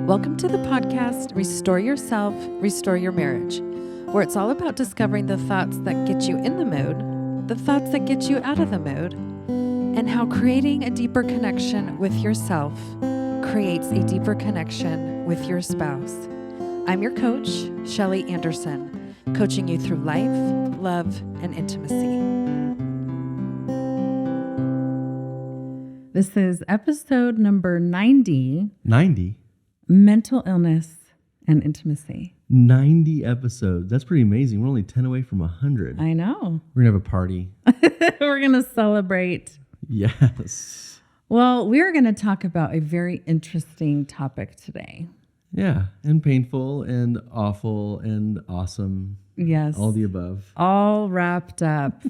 Welcome to the podcast, Restore Yourself, Restore Your Marriage, where it's all about discovering the thoughts that get you in the mood, the thoughts that get you out of the mood, and how creating a deeper connection with yourself creates a deeper connection with your spouse. I'm your coach, Shelly Anderson, coaching you through life, love, and intimacy. This is episode number 90. 90? Mental illness and intimacy. 90 episodes. That's pretty amazing. We're only 10 away from 100. I know. We're going to have a party. We're going to celebrate. Yes. Well, we're going to talk about a very interesting topic today. Yeah. And painful and awful and awesome. Yes. All the above. All wrapped up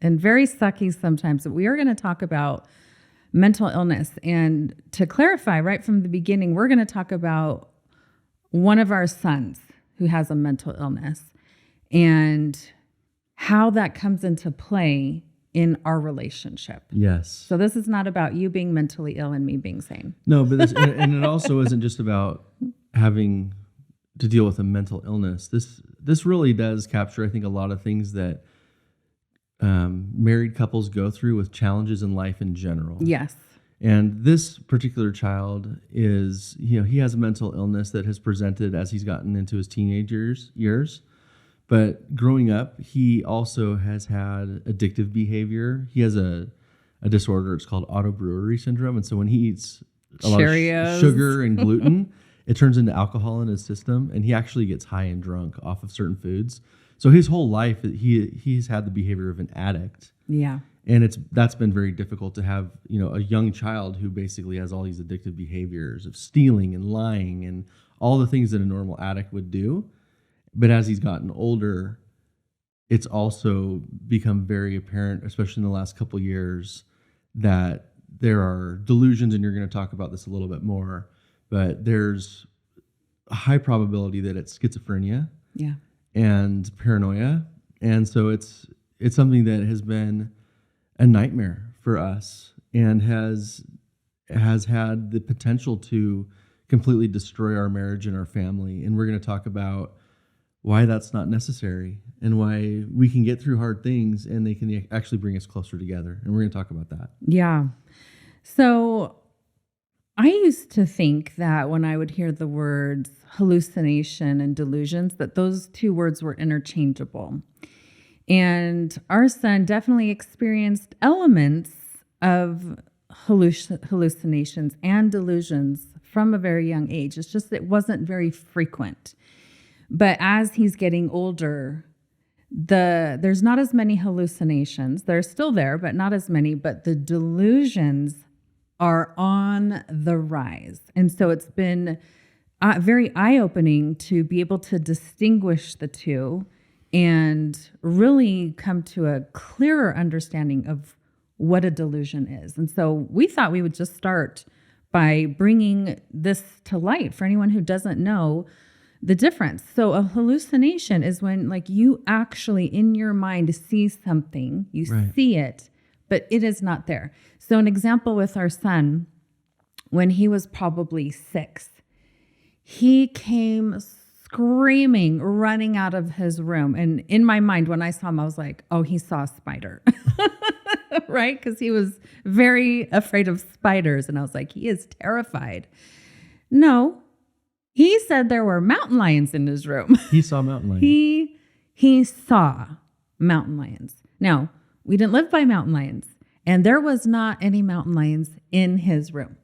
and very sucky sometimes. But we are going to talk about mental illness. And to clarify right from the beginning, we're going to talk about one of our sons who has a mental illness and how that comes into play in our relationship. Yes. So this is not about you being mentally ill and me being sane. No, but this, and it also isn't just about having to deal with a mental illness. This really does capture, I think, a lot of things that married couples go through with challenges in life in general. Yes. And this particular child is, he has a mental illness that has presented as he's gotten into his teenagers years. But growing up, he also has had addictive behavior. He has a disorder. It's called autobrewery syndrome. And so when he eats a lot of sugar and gluten, it turns into alcohol in his system. And he actually gets high and drunk off of certain foods. So his whole life, he's had the behavior of an addict. Yeah. And that's been very difficult to have, a young child who basically has all these addictive behaviors of stealing and lying and all the things that a normal addict would do. But as he's gotten older, it's also become very apparent, especially in the last couple of years, that there are delusions, and you're going to talk about this a little bit more, but there's a high probability that it's schizophrenia. Yeah. And paranoia. And so it's something that has been a nightmare for us and has had the potential to completely destroy our marriage and our family. And we're going to talk about why that's not necessary and why we can get through hard things and they can actually bring us closer together. And we're going to talk about that. Yeah. So I used to think that when I would hear the words hallucination and delusions, that those two words were interchangeable. And our son definitely experienced elements of hallucinations and delusions from a very young age. It's just it wasn't very frequent. But as he's getting older, there's not as many hallucinations. They're still there, but not as many. But the delusions are on the rise. And so it's been very eye-opening to be able to distinguish the two and really come to a clearer understanding of what a delusion is. And so we thought we would just start by bringing this to light for anyone who doesn't know the difference. So a hallucination is when you actually in your mind see something, you see it, but it is not there. So an example with our son, when he was probably 6, he came screaming, running out of his room. And in my mind, when I saw him, I was like, oh, he saw a spider, right? Because he was very afraid of spiders. And I was like, he is terrified. No, he said there were mountain lions in his room. He saw mountain lions. He saw mountain lions. Now, we didn't live by mountain lions. And there was not any mountain lions in his room.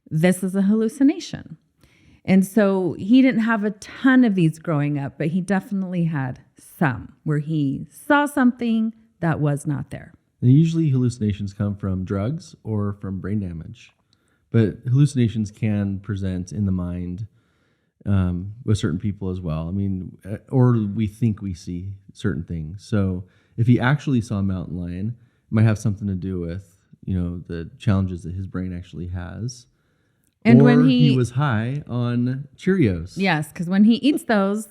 This is a hallucination. And so he didn't have a ton of these growing up, but he definitely had some where he saw something that was not there. And usually hallucinations come from drugs or from brain damage. But hallucinations can present in the mind with certain people as well. I mean, or we think we see certain things. So if he actually saw a mountain lion, it might have something to do with, the challenges that his brain actually has. And or when he was high on Cheerios. Yes, because when he eats those,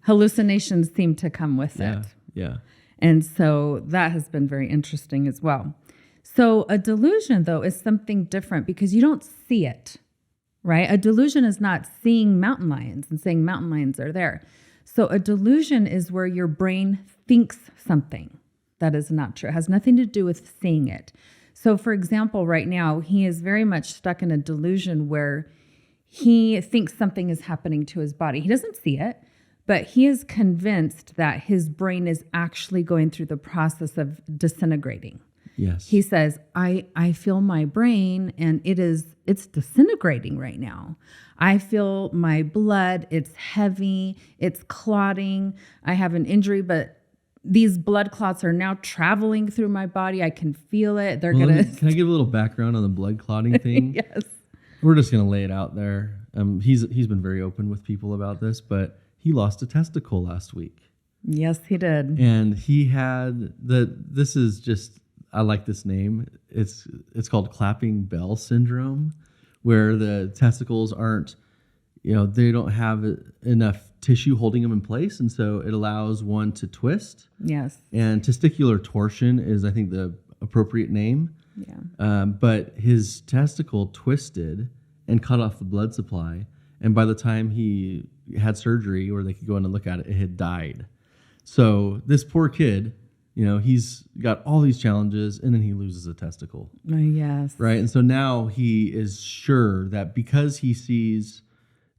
hallucinations seem to come with it. Yeah. And so that has been very interesting as well. So a delusion, though, is something different because you don't see it. right? A delusion is not seeing mountain lions and saying mountain lions are there. So a delusion is where your brain thinks something that is not true. It has nothing to do with seeing it. So for example, right now, he is very much stuck in a delusion where he thinks something is happening to his body. He doesn't see it, but he is convinced that his brain is actually going through the process of disintegrating. Yes. He says, I feel my brain and it's disintegrating right now. I feel my blood, it's heavy, it's clotting. I have an injury, but these blood clots are now traveling through my body. I can feel it. They're Well, going can I give a little background on the blood clotting thing? Yes. We're just going to lay it out there. He's been very open with people about this, but he lost a testicle last week. Yes, he did. And he had this is just, I like this name. It's called clapping bell syndrome, where the testicles aren't, they don't have enough tissue holding them in place. And so it allows one to twist. Yes. And testicular torsion is, I think, the appropriate name. Yeah. But his testicle twisted and cut off the blood supply. And by the time he had surgery, or they could go in and look at it, it had died. So this poor kid, he's got all these challenges, and then he loses a testicle. Yes. Right. And so now he is sure that because he sees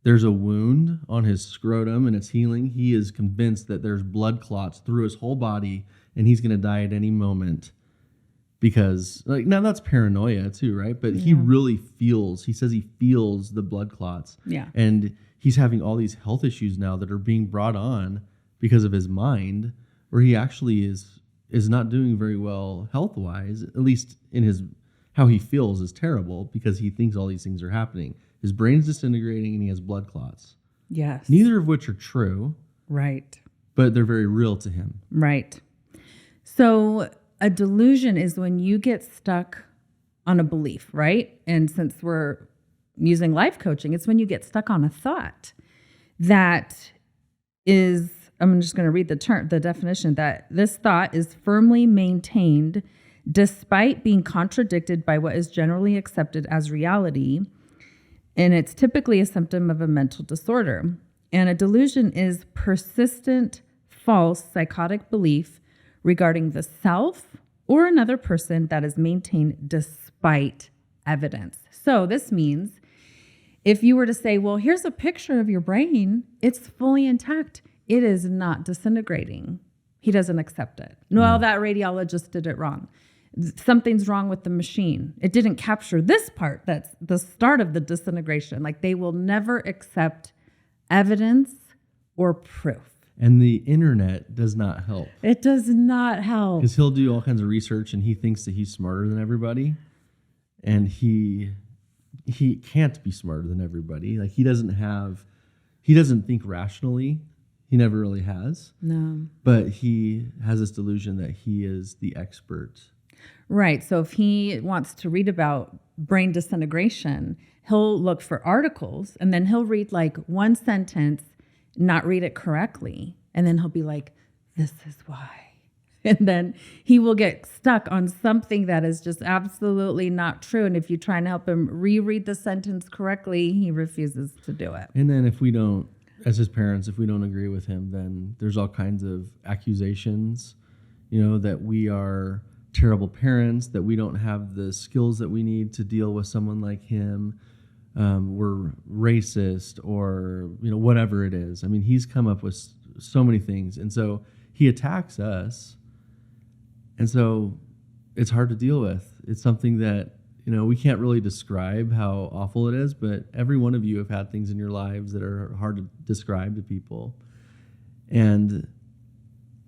there's a wound on his scrotum and it's healing, he is convinced that there's blood clots through his whole body and he's going to die at any moment. Because, now that's paranoia too, right? But he really he says he feels the blood clots. Yeah. And he's having all these health issues now that are being brought on because of his mind, where he actually is not doing very well health-wise, at least in how he feels is terrible because he thinks all these things are happening. His brain's disintegrating and he has blood clots. Yes. Neither of which are true. Right. But they're very real to him. Right. So a delusion is when you get stuck on a belief, right? And since we're using life coaching, it's when you get stuck on a thought that is, I'm just going to read the definition, that this thought is firmly maintained despite being contradicted by what is generally accepted as reality. And it's typically a symptom of a mental disorder. And a delusion is persistent, false, psychotic belief regarding the self or another person that is maintained despite evidence. So this means if you were to say, well, here's a picture of your brain, it's fully intact. It is not disintegrating. He doesn't accept it. No, that radiologist did it wrong. Something's wrong with the machine. It didn't capture this part. That's the start of the disintegration. Like, they will never accept evidence or proof. And the internet does not help. It does not help. Because he'll do all kinds of research and he thinks that he's smarter than everybody. And he can't be smarter than everybody. Like, he doesn't think rationally. He never really has. No. But he has this delusion that he is the expert. Right. So if he wants to read about brain disintegration, he'll look for articles and then he'll read like one sentence, not read it correctly. And then he'll be like, this is why. And then he will get stuck on something that is just absolutely not true. And if you try and help him reread the sentence correctly, he refuses to do it. And then if we don't, as his parents, if we don't agree with him, then there's all kinds of accusations, that we are terrible parents, that we don't have the skills that we need to deal with someone like him. We're racist or, whatever it is. I mean, he's come up with so many things. And so he attacks us. And so it's hard to deal with. It's something that, we can't really describe how awful it is, but every one of you have had things in your lives that are hard to describe to people. And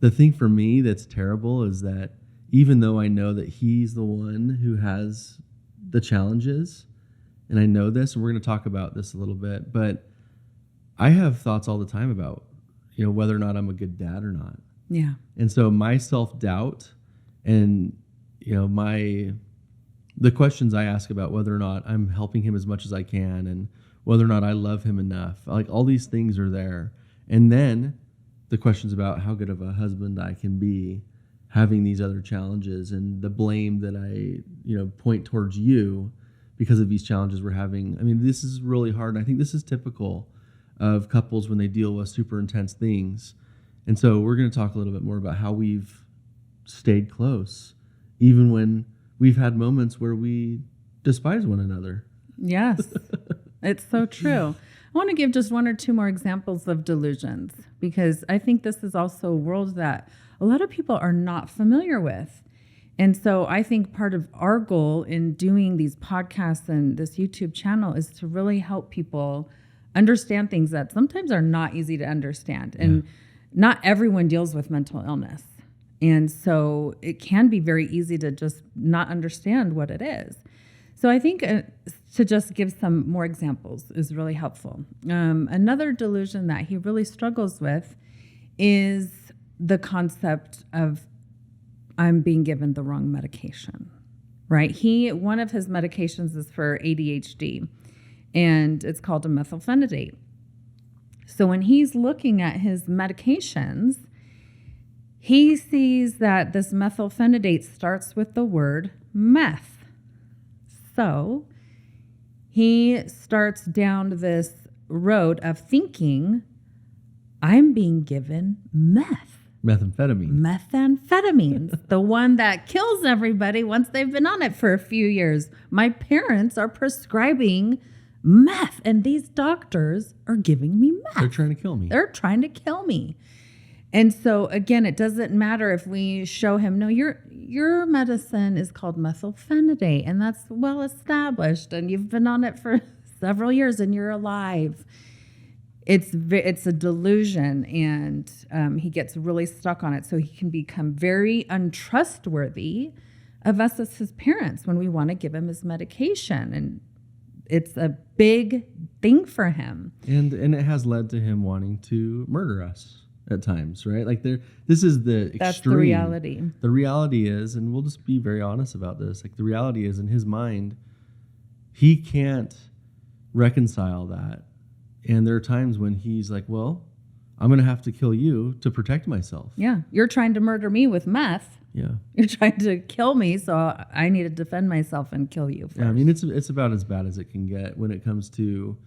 the thing for me that's terrible is that even though I know that he's the one who has the challenges, and I know this, and we're going to talk about this a little bit, but I have thoughts all the time about, whether or not I'm a good dad or not. Yeah. And so my self-doubt and, the questions I ask about whether or not I'm helping him as much as I can and whether or not I love him enough, like all these things are there. And then the questions about how good of a husband I can be having these other challenges and the blame that I, point towards you because of these challenges we're having. I mean, this is really hard. And I think this is typical of couples when they deal with super intense things. And so we're going to talk a little bit more about how we've stayed close, even when we've had moments where we despise one another. Yes, it's so true. I want to give just one or two more examples of delusions, because I think this is also a world that a lot of people are not familiar with. And so I think part of our goal in doing these podcasts and this YouTube channel is to really help people understand things that sometimes are not easy to understand. And not everyone deals with mental illness. And so it can be very easy to just not understand what it is. So I think to just give some more examples is really helpful. Another delusion that he really struggles with is the concept of I'm being given the wrong medication, right? One of his medications is for ADHD, and it's called a methylphenidate. So when he's looking at his medications, he sees that this methylphenidate starts with the word meth. So he starts down this road of thinking, I'm being given methamphetamines, the one that kills everybody once they've been on it for a few years. My parents are prescribing meth, and these doctors are giving me meth. They're trying to kill me. And so again, it doesn't matter if we show him, no, your medicine is called methylphenidate, and that's well established, and you've been on it for several years, and you're alive. It's a delusion, and he gets really stuck on it. So he can become very untrustworthy of us as his parents when we want to give him his medication, and it's a big thing for him. And it has led to him wanting to murder us at times, right? Like this is the extreme. That's the reality. The reality is, and we'll just be very honest about this, like the reality is in his mind, he can't reconcile that. And there are times when he's like, well, I'm going to have to kill you to protect myself. Yeah. You're trying to murder me with meth. Yeah. You're trying to kill me, so I need to defend myself and kill you first. Yeah, I mean, it's about as bad as it can get when it comes to,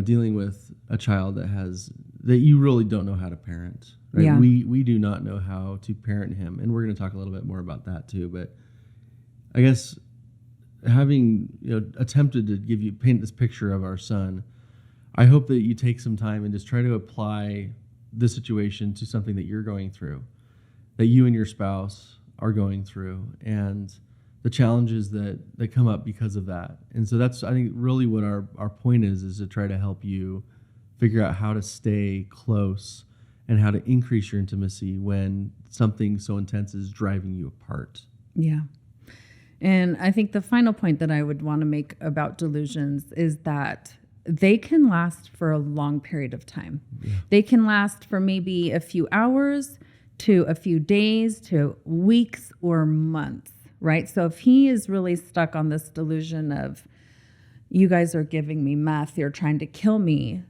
dealing with a child that you really don't know how to parent. Right? Yeah. We do not know how to parent him, and we're going to talk a little bit more about that too. But I guess having attempted to paint this picture of our son, I hope that you take some time and just try to apply this situation to something that you're going through, that you and your spouse are going through, and the challenges that come up because of that. And so that's, I think, really what our point is to try to help you figure out how to stay close and how to increase your intimacy when something so intense is driving you apart. Yeah. And I think the final point that I would want to make about delusions is that they can last for a long period of time. Yeah. They can last for maybe a few hours to a few days to weeks or months, right? So if he is really stuck on this delusion of, you guys are giving me meth, you're trying to kill me,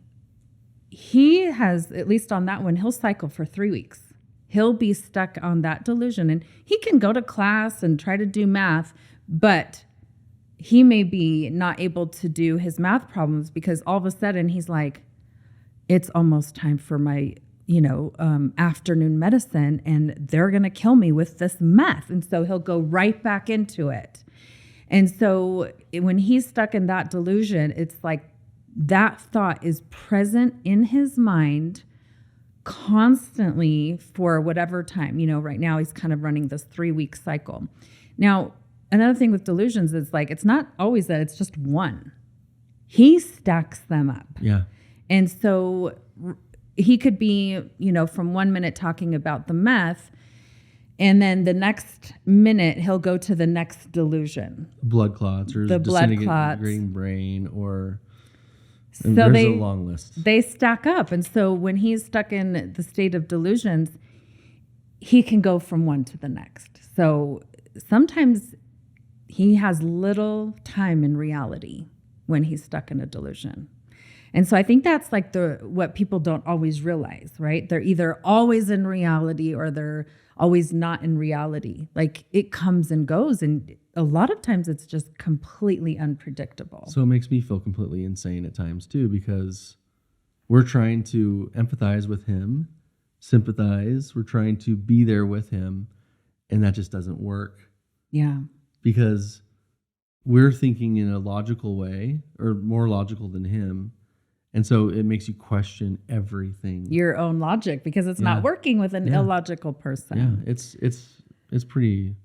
he has, at least on that one, he'll cycle for 3 weeks. He'll be stuck on that delusion, and he can go to class and try to do math, but he may be not able to do his math problems because all of a sudden he's like, it's almost time for my, afternoon medicine, and they're going to kill me with this meth. And so he'll go right back into it. And so when he's stuck in that delusion, it's like that thought is present in his mind constantly for whatever time. Right now he's kind of running this 3-week cycle. Now, another thing with delusions is like, it's not always that it's just one. He stacks them up. Yeah. And so he could be, from 1 minute talking about the meth, and then the next minute he'll go to the next delusion. Blood clots or the blood clots, disintegrating brain, or so there's a long list. They stack up. And so when he's stuck in the state of delusions, he can go from one to the next. So sometimes he has little time in reality when he's stuck in a delusion. And so I think that's like what people don't always realize, right? They're either always in reality or they're always not in reality. Like it comes and goes. And a lot of times it's just completely unpredictable. So it makes me feel completely insane at times too, because we're trying to empathize with him, sympathize, we're trying to be there with him, and that just doesn't work Yeah. because we're thinking in a logical way or more logical than him. And so it makes you question everything. Your own logic, because it's Yeah. not working with an Yeah. illogical person. Yeah, it's pretty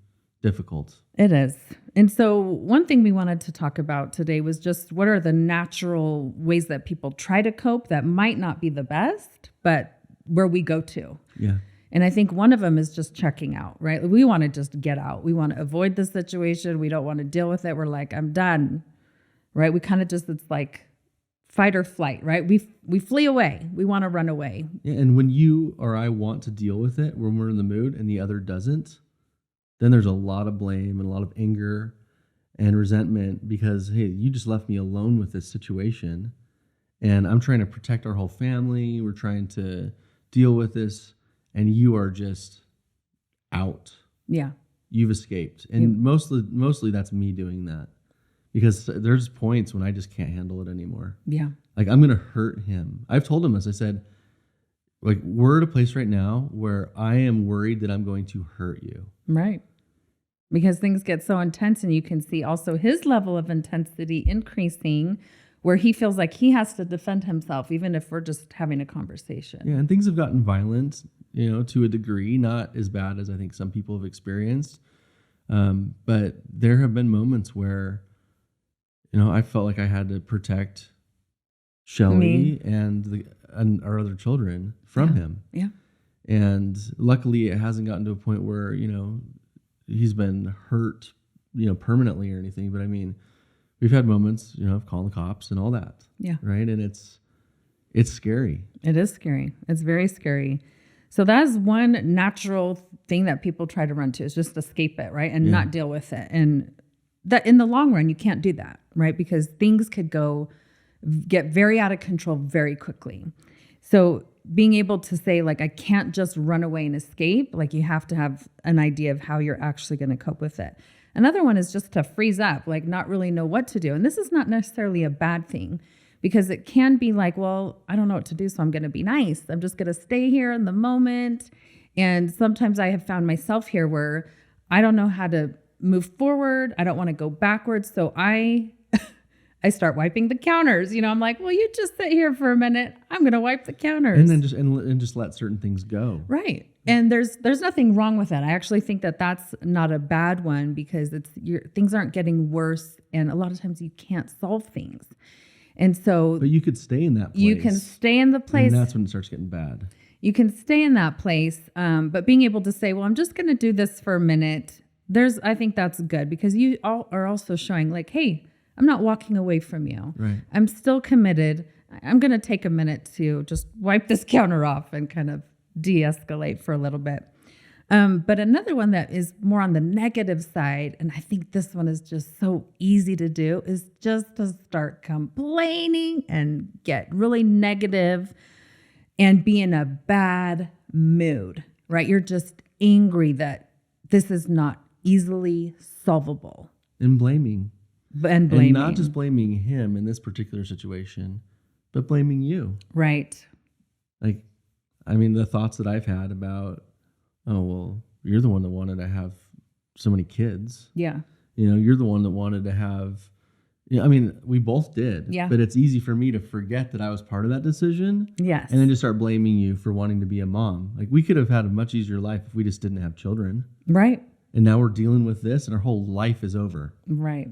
difficult. It is. And so one thing we wanted to talk about today was just what are the natural ways that people try to cope that might not be the best, but where we go to. Yeah. And I think one of them is just checking out, right? We want to just get out. We want to avoid the situation. We don't want to deal with it. We're like, I'm done, right? We kind of just, it's like fight or flight, right? We flee away. We want to run away. Yeah, and when you or I want to deal with it, when we're in the mood and the other doesn't, then there's a lot of blame and a lot of anger and resentment because, hey, you just left me alone with this situation. And I'm trying to protect our whole family. We're trying to deal with this. And you are just out. Yeah. You've escaped. And mostly that's me doing that. Because there's points when I just can't handle it anymore. Yeah. Like, I'm going to hurt him. I've told him this. I said, like, we're at a place right now where I am worried that I'm going to hurt you. Right. Because things get so intense, and you can see also his level of intensity increasing where he feels like he has to defend himself, even if we're just having a conversation. Yeah, and things have gotten violent, to a degree, not as bad as I think some people have experienced. But there have been moments where, I felt like I had to protect Shelly and our other children from him. Yeah. And luckily it hasn't gotten to a point where, he's been hurt, permanently or anything. But I mean, we've had moments, of calling the cops and all that. Yeah. Right. And it's scary. It is scary. It's very scary. So that is one natural thing that people try to run to, is just escape it, right? And not deal with it. And that in the long run, you can't do that, right? Because things could get very out of control very quickly. So being able to say, like, I can't just run away and escape, like, you have to have an idea of how you're actually going to cope with it. Another one is just to freeze up, like not really know what to do. And this is not necessarily a bad thing, because it can be like, well, I don't know what to do, so I'm going to be nice. I'm just going to stay here in the moment. And sometimes I have found myself here where I don't know how to move forward. I don't want to go backwards. So I start wiping the counters. I'm like, well, you just sit here for a minute. I'm going to wipe the counters. And then just let certain things go. Right. And there's nothing wrong with that. I actually think that that's not a bad one, because things aren't getting worse. And a lot of times you can't solve things. And so, but you could stay in that place. You can stay in the place. And that's when it starts getting bad. You can stay in that place. But being able to say, well, I'm just going to do this for a minute. I think that's good, because you all are also showing, like, hey, I'm not walking away from you. Right. I'm still committed. I'm going to take a minute to just wipe this counter off and kind of de-escalate for a little bit. But another one that is more on the negative side, and I think this one is just so easy to do, is just to start complaining and get really negative and be in a bad mood, right? You're just angry that this is not easily solvable. And blaming. And And not just blaming him in this particular situation, but blaming you. Right. Like, I mean, the thoughts that I've had about, oh, well, you're the one that wanted to have so many kids. Yeah. You're the one that wanted to have, I mean, we both did. Yeah. But it's easy for me to forget that I was part of that decision. Yes. And then just start blaming you for wanting to be a mom. Like, we could have had a much easier life if we just didn't have children. Right. And now we're dealing with this and our whole life is over. Right.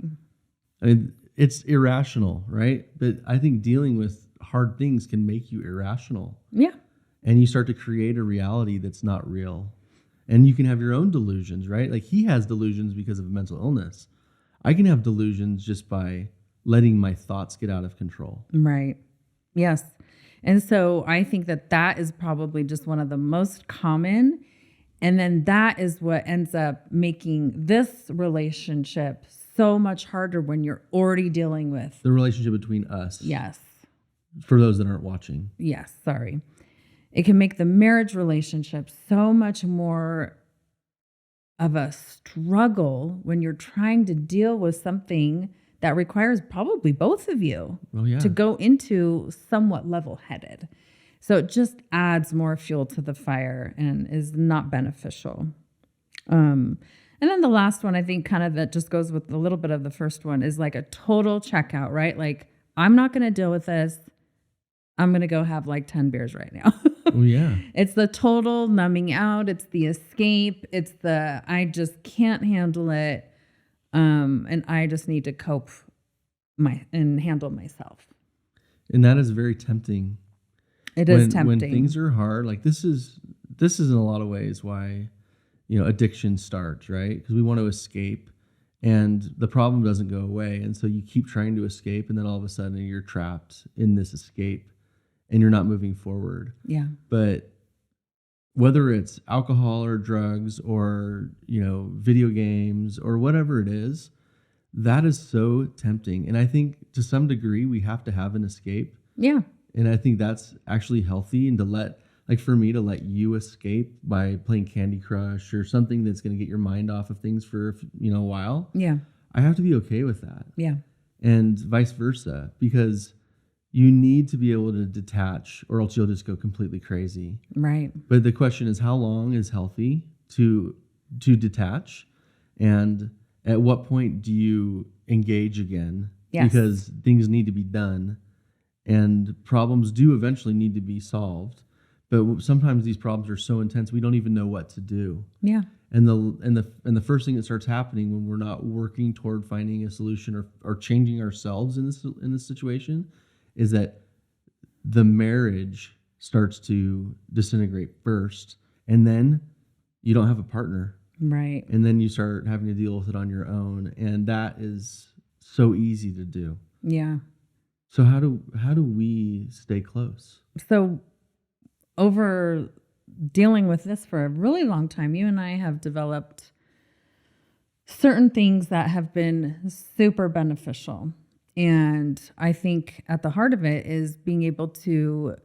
I mean, it's irrational, right? But I think dealing with hard things can make you irrational. Yeah. And you start to create a reality that's not real. And you can have your own delusions, right? Like, he has delusions because of mental illness. I can have delusions just by letting my thoughts get out of control. Right. Yes. And so I think that is probably just one of the most common. And then that is what ends up making this relationship so much harder when you're already dealing with the relationship between us. Yes. For those that aren't watching. Yes. Sorry. It can make the marriage relationship so much more of a struggle when you're trying to deal with something that requires probably both of you Well, yeah. to go into somewhat level-headed. So it just adds more fuel to the fire and is not beneficial. And then the last one, I think kind of that just goes with a little bit of the first one, is like a total checkout, right? Like, I'm not going to deal with this. I'm going to go have like 10 beers right now. Oh, yeah. It's the total numbing out. It's the escape. It's the, I just can't handle it. And I just need to cope and handle myself. And that is very tempting. It is tempting. When things are hard, like this is in a lot of ways why, addiction starts, right? Because we want to escape and the problem doesn't go away. And so you keep trying to escape, and then all of a sudden you're trapped in this escape and you're not moving forward. Yeah. But whether it's alcohol or drugs or, video games or whatever it is, that is so tempting. And I think to some degree we have to have an escape. Yeah. And I think that's actually healthy, and to let you escape by playing Candy Crush or something that's going to get your mind off of things for, a while. Yeah. I have to be okay with that. Yeah. And vice versa, because you need to be able to detach, or else you'll just go completely crazy. Right. But the question is, how long is healthy to detach? And at what point do you engage again? Yes. Because things need to be done. And problems do eventually need to be solved, but sometimes these problems are so intense we don't even know what to do. Yeah. And the first thing that starts happening when we're not working toward finding a solution or changing ourselves in this situation is that the marriage starts to disintegrate first, and then you don't have a partner. Right. And then you start having to deal with it on your own, and that is so easy to do. Yeah. So how do we stay close? So over dealing with this for a really long time, you and I have developed certain things that have been super beneficial. And I think at the heart of it is being able to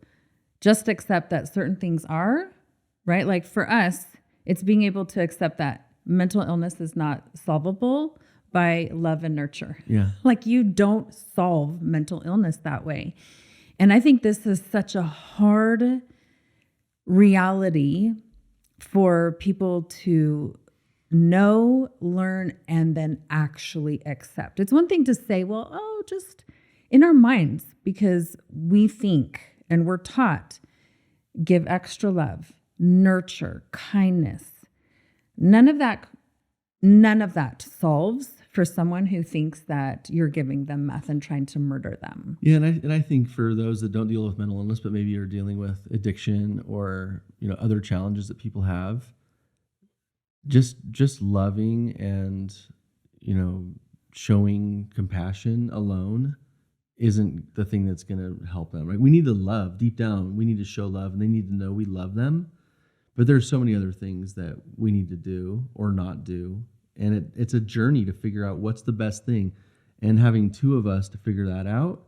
just accept that certain things are, right? Like for us, it's being able to accept that mental illness is not solvable by love and nurture. Yeah. Like you don't solve mental illness that way. And I think this is such a hard reality for people to know, learn, and then actually accept. It's one thing to say, well, just in our minds, because we think and we're taught, give extra love, nurture, kindness. None of that solves for someone who thinks that you're giving them meth and trying to murder them. Yeah, and I think for those that don't deal with mental illness, but maybe are dealing with addiction or other challenges that people have, just loving and showing compassion alone isn't the thing that's going to help them. Right? We need to love deep down. We need to show love, and they need to know we love them. But there's so many other things that we need to do or not do. And it's a journey to figure out what's the best thing. And having two of us to figure that out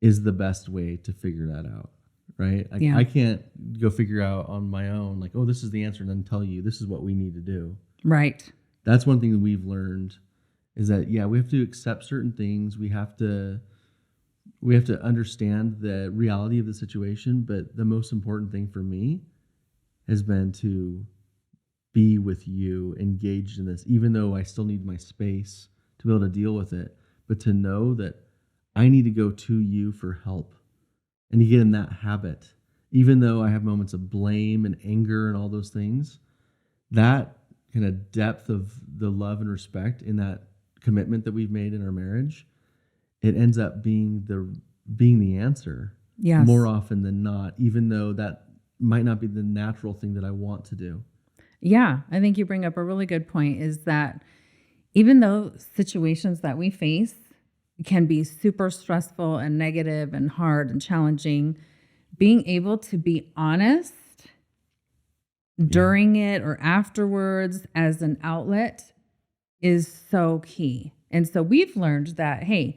is the best way to figure that out, right? I can't go figure out on my own, like, this is the answer, and then tell you this is what we need to do. Right. That's one thing that we've learned is that, we have to accept certain things. We have to understand the reality of the situation. But the most important thing for me has been to be with you, engaged in this, even though I still need my space to be able to deal with it, but to know that I need to go to you for help and to get in that habit, even though I have moments of blame and anger and all those things. That kind of depth of the love and respect in that commitment that we've made in our marriage, it ends up being the answer. Yes. More often than not, even though that might not be the natural thing that I want to do. Yeah, I think you bring up a really good point, is that even though situations that we face can be super stressful and negative and hard and challenging, being able to be honest during it or afterwards as an outlet is so key. And so we've learned that, hey,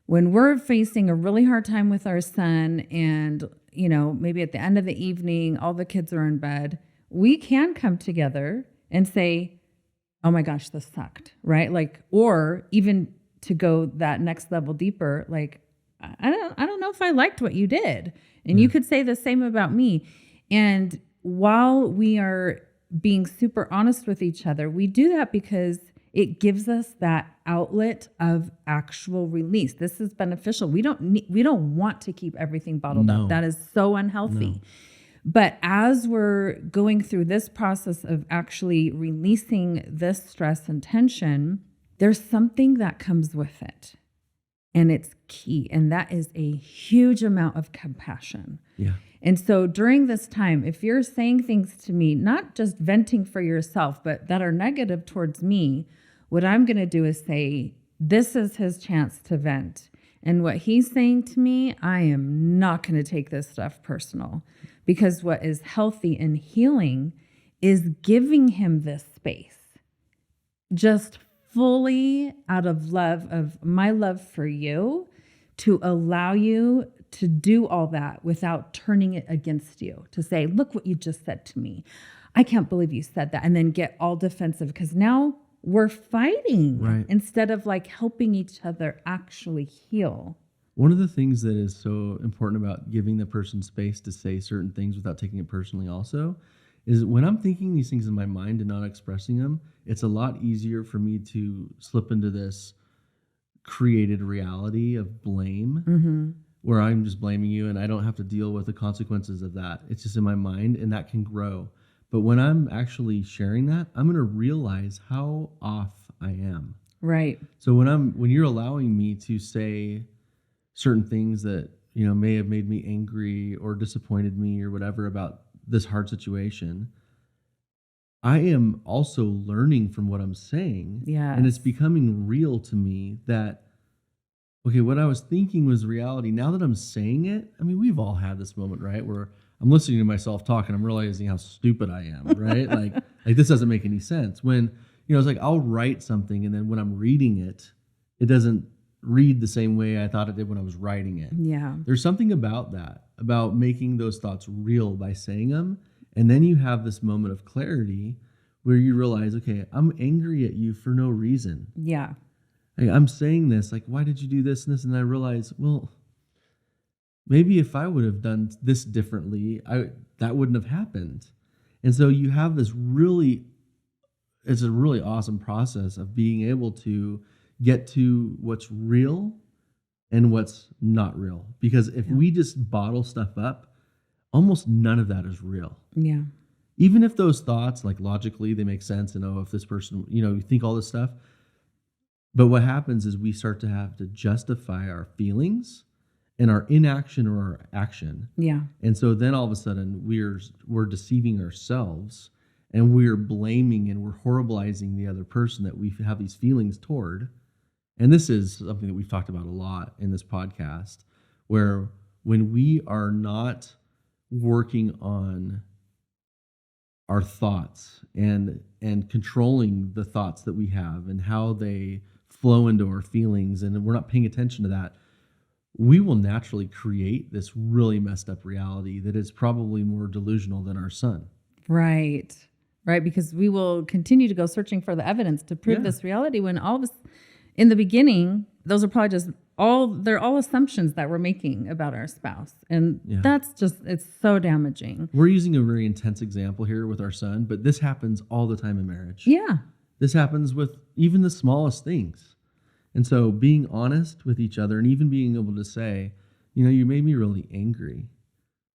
when we're facing a really hard time with our son and, maybe at the end of the evening, all the kids are in bed, we can come together and say, oh my gosh, this sucked, right? Like, or even to go that next level deeper, like, I don't know if I liked what you did. And you could say the same about me. And while we are being super honest with each other, we do that because it gives us that outlet of actual release. This is beneficial. We don't want to keep everything bottled up. That is so unhealthy. But as we're going through this process of actually releasing this stress and tension, there's something that comes with it. And it's key. And that is a huge amount of compassion. Yeah. And so during this time, if you're saying things to me, not just venting for yourself, but that are negative towards me, what I'm going to do is say, this is his chance to vent. And what he's saying to me, I am not going to take this stuff personal. Because what is healthy and healing is giving him this space. Just fully out of love, of my love for you, to allow you to do all that without turning it against you. To say, look what you just said to me. I can't believe you said that. And then get all defensive because now we're fighting instead of like helping each other actually heal. One of the things that is so important about giving the person space to say certain things without taking it personally also is when I'm thinking these things in my mind and not expressing them, it's a lot easier for me to slip into this created reality of blame where I'm just blaming you and I don't have to deal with the consequences of that. It's just in my mind and that can grow. But when I'm actually sharing that, I'm going to realize how off I am. Right. So when you're allowing me to say certain things that, you know, may have made me angry or disappointed me or whatever about this hard situation, I am also learning from what I'm saying. Yeah. And it's becoming real to me that, okay, what I was thinking was reality. Now that I'm saying it, I mean, we've all had this moment, right? Where I'm listening to myself talk and I'm realizing how stupid I am, right? like this doesn't make any sense. When, you know, it's like I'll write something and then when I'm reading it, it doesn't read the same way I thought it did when I was writing it. Yeah. There's something about that, about making those thoughts real by saying them. And then you have this moment of clarity where you realize, okay, I'm angry at you for no reason. Yeah. Like, I'm saying this, like, why did you do this and this? And I realize, well, maybe if I would have done this differently, that wouldn't have happened. And so you have this it's a really awesome process of being able to get to what's real and what's not real. Because if we just bottle stuff up, almost none of that is real. Yeah. Even if those thoughts, like logically, they make sense and, oh, if this person, you know, you think all this stuff. But what happens is we start to have to justify our feelings and our inaction or our action. Yeah. And so then all of a sudden we're deceiving ourselves and we're blaming and we're horribilizing the other person that we have these feelings toward. And this is something that we've talked about a lot in this podcast, where when we are not working on our thoughts and controlling the thoughts that we have and how they flow into our feelings, and we're not paying attention to that, we will naturally create this really messed up reality that is probably more delusional than our son. Right. Right. Because we will continue to go searching for the evidence to prove this reality when all of us in the beginning, those are probably just they're all assumptions that we're making about our spouse. And that's just, it's so damaging. We're using a very intense example here with our son, but this happens all the time in marriage. Yeah. This happens with even the smallest things. And so being honest with each other and even being able to say, you know, you made me really angry,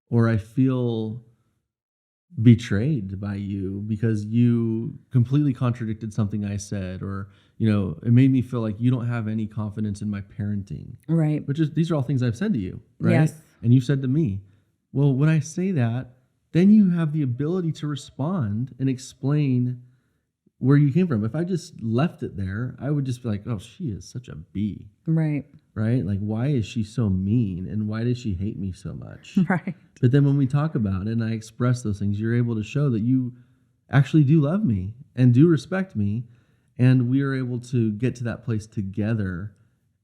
or I feel betrayed by you because you completely contradicted something I said, or, you know, it made me feel like you don't have any confidence in my parenting. Right. These are all things I've said to you, right? Yes. And you said to me. Well, when I say that, then you have the ability to respond and explain where you came from. If I just left it there, I would just be like, oh, she is such a bee. Right. Right? Like, why is she so mean? And why does she hate me so much? Right. But then when we talk about it and I express those things, you're able to show that you actually do love me and do respect me. And we are able to get to that place together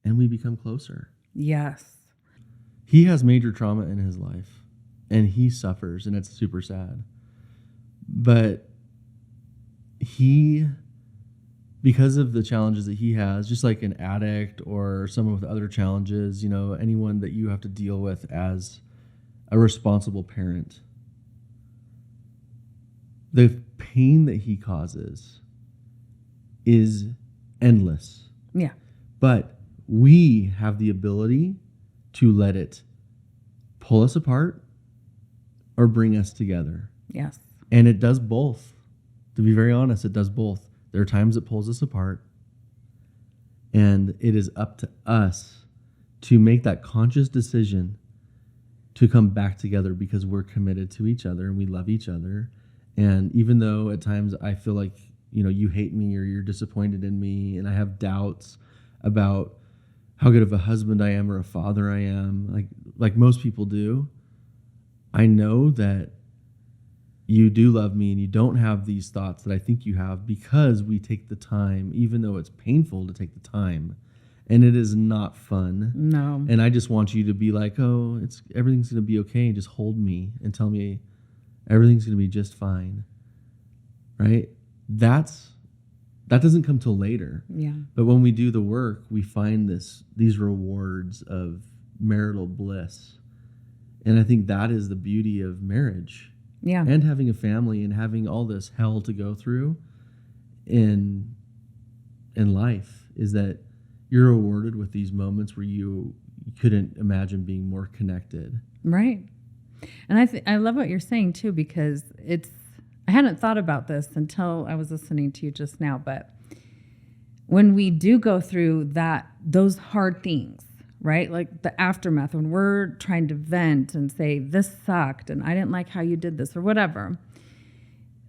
and we become closer. Yes. He has major trauma in his life and he suffers and it's super sad. But he, because of the challenges that he has, just like an addict or someone with other challenges, you know, anyone that you have to deal with as a responsible parent, the pain that he causes is endless. Yeah. But we have the ability to let it pull us apart or bring us together. Yes. And it does both. To be very honest, it does both. There are times it pulls us apart, and it is up to us to make that conscious decision to come back together because we're committed to each other and we love each other. And even though at times I feel like, you know, you hate me or you're disappointed in me, and I have doubts about how good of a husband I am or a father I am, like most people do, I know that you do love me and you don't have these thoughts that I think you have because we take the time, even though it's painful to take the time, and it is not fun. No. And I just want you to be like, oh, everything's going to be okay, and just hold me and tell me everything's going to be just fine. Right? That doesn't come till later. Yeah. But when we do the work, we find these rewards of marital bliss. And I think that is the beauty of marriage. Yeah. And having a family and having all this hell to go through in life is that you're rewarded with these moments where you couldn't imagine being more connected. Right. And I love what you're saying too, because I hadn't thought about this until I was listening to you just now, but when we do go through those hard things, right? Like the aftermath, when we're trying to vent and say, this sucked and I didn't like how you did this or whatever,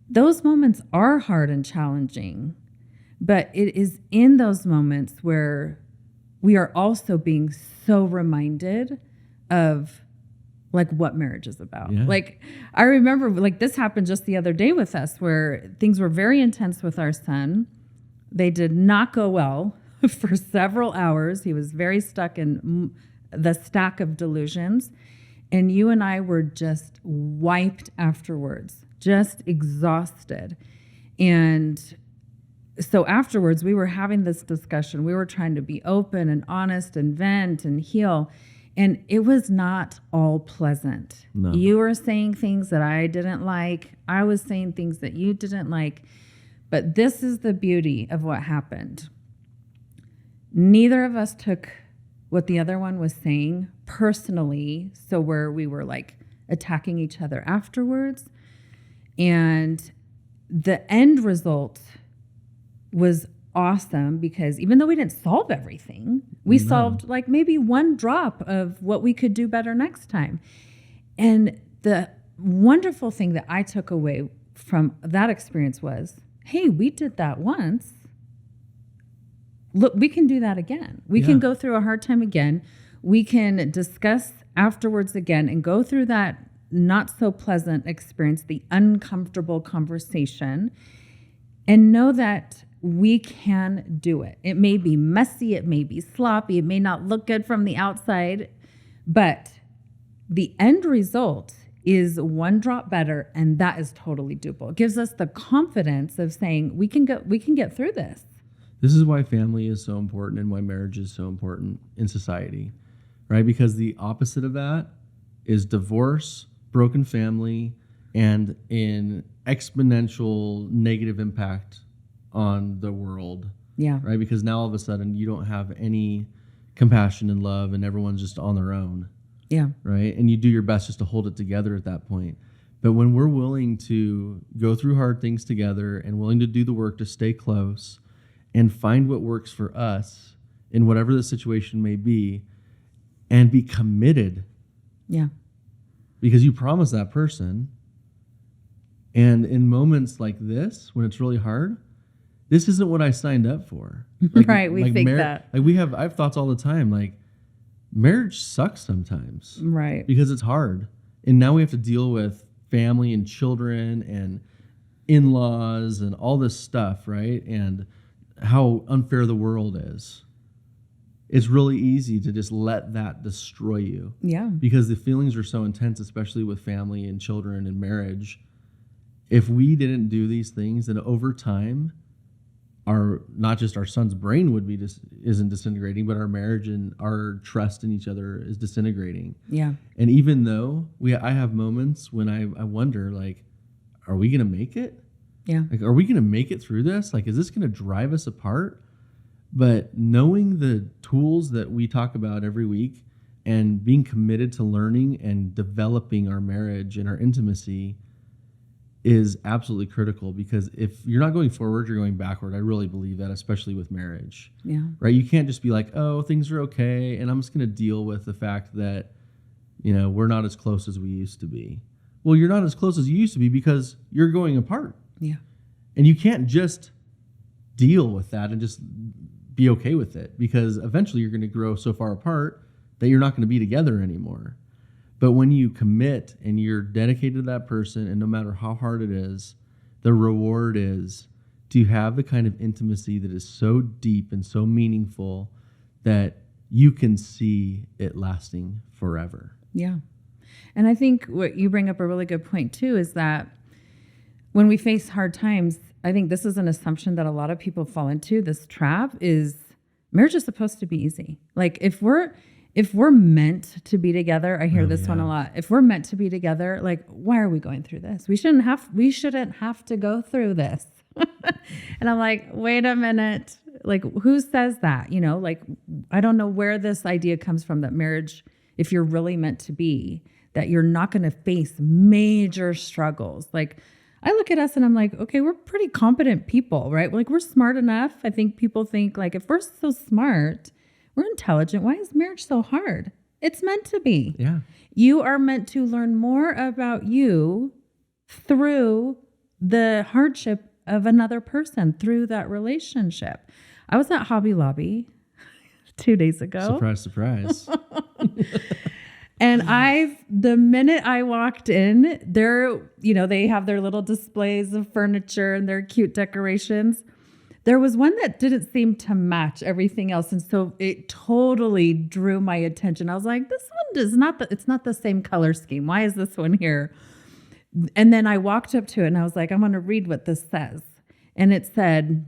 those moments are hard and challenging. But it is in those moments where we are also being so reminded of like what marriage is about. Yeah. Like I remember like this happened just the other day with us where things were very intense with our son. They did not go well for several hours. He was very stuck in the stack of delusions. And you and I were just wiped afterwards, just exhausted. And so afterwards, we were having this discussion. We were trying to be open and honest and vent and heal. And it was not all pleasant. No. You were saying things that I didn't like. I was saying things that you didn't like. But this is the beauty of what happened. Neither of us took what the other one was saying personally, so where we were like attacking each other afterwards. And the end result was awesome because even though we didn't solve everything, we solved like maybe one drop of what we could do better next time. And the wonderful thing that I took away from that experience was, hey, we did that once. Look, we can do that again. We can go through a hard time again. We can discuss afterwards again and go through that not so pleasant experience, the uncomfortable conversation, and know that we can do it. It may be messy, it may be sloppy, it may not look good from the outside, but the end result is one drop better, and that is totally doable. It gives us the confidence of saying we can get through this. This is why family is so important and why marriage is so important in society, right? Because the opposite of that is divorce, broken family, and an exponential negative impact on the world. Yeah. Right? Because now all of a sudden you don't have any compassion and love and everyone's just on their own. Yeah. Right? And you do your best just to hold it together at that point. But when we're willing to go through hard things together and willing to do the work to stay close and find what works for us in whatever the situation may be and be committed. Yeah. Because you promise that person. And in moments like this, when it's really hard, this isn't what I signed up for. Right, we think that. Like I have thoughts all the time, like marriage sucks sometimes. Right. Because it's hard. And now we have to deal with family and children and in-laws and all this stuff, right? And how unfair the world is. It's really easy to just let that destroy you. Yeah. Because the feelings are so intense, especially with family and children and marriage. if we didn't do these things, then over time, not just our son's brain isn't disintegrating, but our marriage and our trust in each other is disintegrating. Yeah. And even though I have moments when I wonder, like, are we going to make it? Yeah. Like, are we going to make it through this? Like, is this going to drive us apart? But knowing the tools that we talk about every week and being committed to learning and developing our marriage and our intimacy is absolutely critical, because if you're not going forward, you're going backward. I really believe that, especially with marriage. Yeah. Right? You can't just be like, oh, things are okay, and I'm just going to deal with the fact that, we're not as close as we used to be. Well, you're not as close as you used to be because you're going apart. Yeah. And you can't just deal with that and just be okay with it, because eventually you're going to grow so far apart that you're not going to be together anymore. But when you commit and you're dedicated to that person, and no matter how hard it is, the reward is to have the kind of intimacy that is so deep and so meaningful that you can see it lasting forever. Yeah. And I think what you bring up a really good point too is that when we face hard times, I think this is an assumption that a lot of people fall into. This trap is marriage is supposed to be easy. Like if we're meant to be together, I hear this one a lot. If we're meant to be together, like, why are we going through this? We shouldn't have to go through this. And I'm like, wait a minute. Like, who says that? Like, I don't know where this idea comes from, that marriage, if you're really meant to be, that you're not going to face major struggles. Like, I look at us and I'm like, okay, we're pretty competent people, right? Like, we're smart enough. I think people think, like, if we're so smart, we're intelligent, why is marriage so hard? It's meant to be. Yeah. You are meant to learn more about you through the hardship of another person, through that relationship. I was at Hobby Lobby 2 days ago. Surprise, surprise. And the minute I walked in, they have their little displays of furniture and their cute decorations. There was one that didn't seem to match everything else. And so it totally drew my attention. I was like, this one it's not the same color scheme. Why is this one here? And then I walked up to it and I was like, I'm going to read what this says. And it said,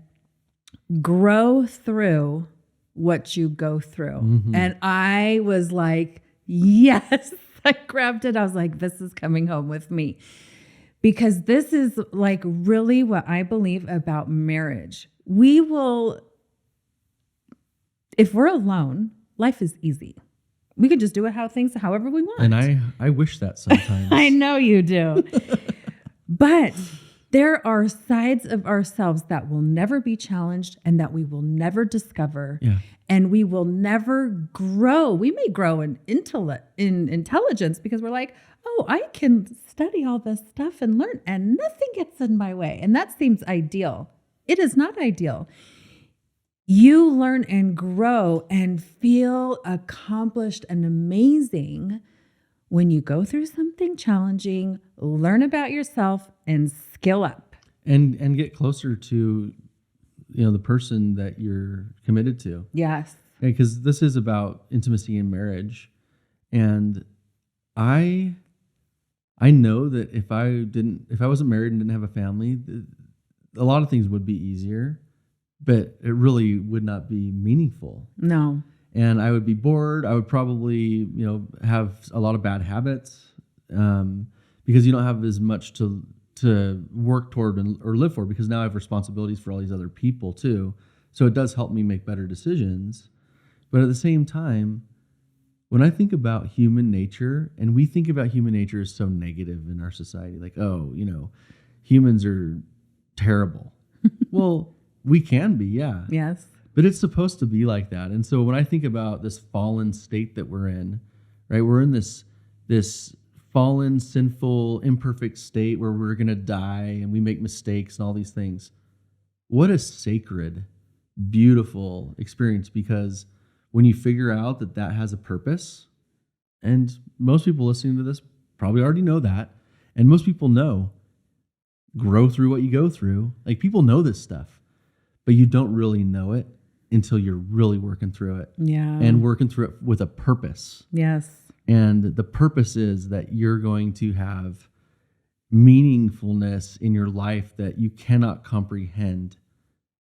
grow through what you go through. Mm-hmm. And I was like, yes. I grabbed it. I was like, this is coming home with me. Because this is like really what I believe about marriage. If we're alone, life is easy. We can just do it however we want. And I wish that sometimes. I know you do. But there are sides of ourselves that will never be challenged and that we will never discover. Yeah. And we will never grow. We may grow in intelligence because we're like, oh, I can study all this stuff and learn, and nothing gets in my way. And that seems ideal. It is not ideal. You learn and grow and feel accomplished and amazing when you go through something challenging, learn about yourself, and skill up. And get closer to the person that you're committed to. Yes. Because this is about intimacy in marriage. And I know that if I wasn't married and didn't have a family, a lot of things would be easier, but it really would not be meaningful. No. And I would be bored. I would probably, have a lot of bad habits, because you don't have as much to work toward or live for, because now I have responsibilities for all these other people too. So it does help me make better decisions. But at the same time, when I think about human nature, and we think about human nature as so negative in our society, like, oh, humans are terrible. Well, we can be, yeah. Yes. But it's supposed to be like that. And so when I think about this fallen state that we're in, right? We're in this fallen, sinful, imperfect state where we're going to die and we make mistakes and all these things. What a sacred, beautiful experience, because when you figure out that has a purpose, and most people listening to this probably already know that, and most people know, grow through what you go through. Like, people know this stuff, but you don't really know it until you're really working through it. Yeah. And working through it with a purpose. Yes. And the purpose is that you're going to have meaningfulness in your life that you cannot comprehend,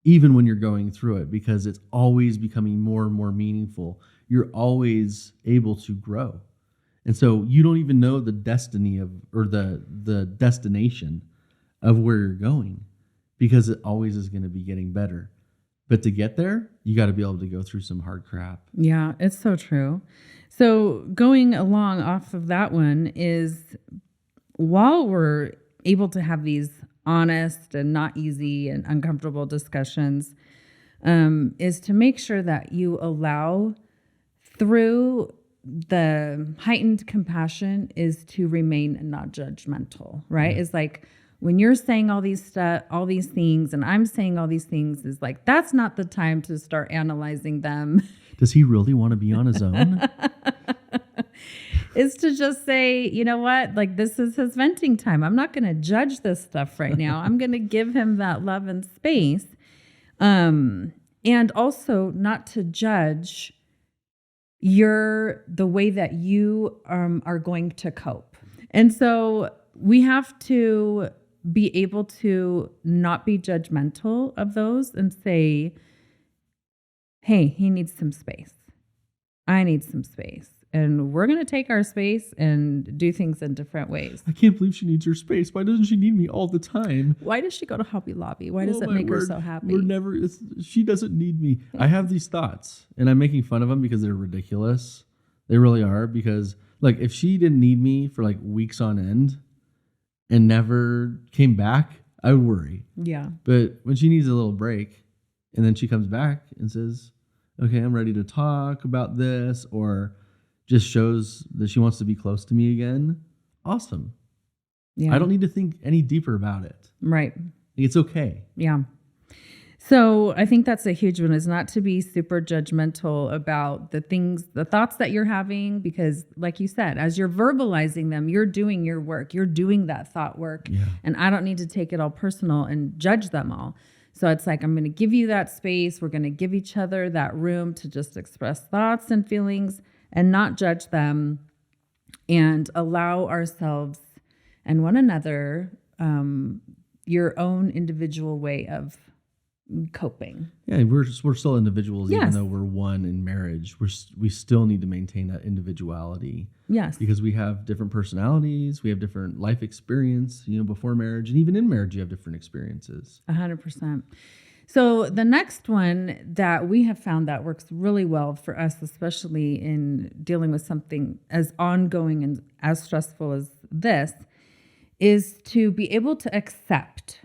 even when you're going through it, because it's always becoming more and more meaningful. You're always able to grow. And so you don't even know the destiny of, or the destination of where you're going, because it always is going to be getting better. But to get there, you got to be able to go through some hard crap. Yeah, it's so true. So going along off of that one is, while we're able to have these honest and not easy and uncomfortable discussions, is to make sure that you allow, through the heightened compassion, is to remain not judgmental, right? It's like, when you're saying all these things, and I'm saying all these things, is like, that's not the time to start analyzing them. Does he really want to be on his own? Is to just say, you know what, like, this is his venting time. I'm not going to judge this stuff right now. I'm going to give him that love and space. And also not to judge the way that you are going to cope. And so we have to be able to not be judgmental of those and say, hey, he needs some space. I need some space. And we're going to take our space and do things in different ways. I can't believe she needs her space. Why doesn't she need me all the time? Why does she go to Hobby Lobby? Why does it make her so happy? She doesn't need me. I have these thoughts, and I'm making fun of them because they're ridiculous. They really are, because like, if she didn't need me for like weeks on end and never came back, I would worry. Yeah. But when she needs a little break and then she comes back and says, okay, I'm ready to talk about this, or just shows that she wants to be close to me again, awesome. Yeah. I don't need to think any deeper about it. Right. It's okay. Yeah. So I think that's a huge one, is not to be super judgmental about the thoughts that you're having, because like you said, as you're verbalizing them, you're doing your work, you're doing that thought work. Yeah. And I don't need to take it all personal and judge them all. So it's like, I'm going to give you that space. We're going to give each other that room to just express thoughts and feelings and not judge them, and allow ourselves and one another your own individual way of coping. Yeah, we're still individuals, Yes. even though we're one in marriage. We still need to maintain that individuality. Yes. Because we have different personalities, we have different life experience, before marriage, and even in marriage, you have different experiences. 100%. So the next one that we have found that works really well for us, especially in dealing with something as ongoing and as stressful as this, is to be able to accept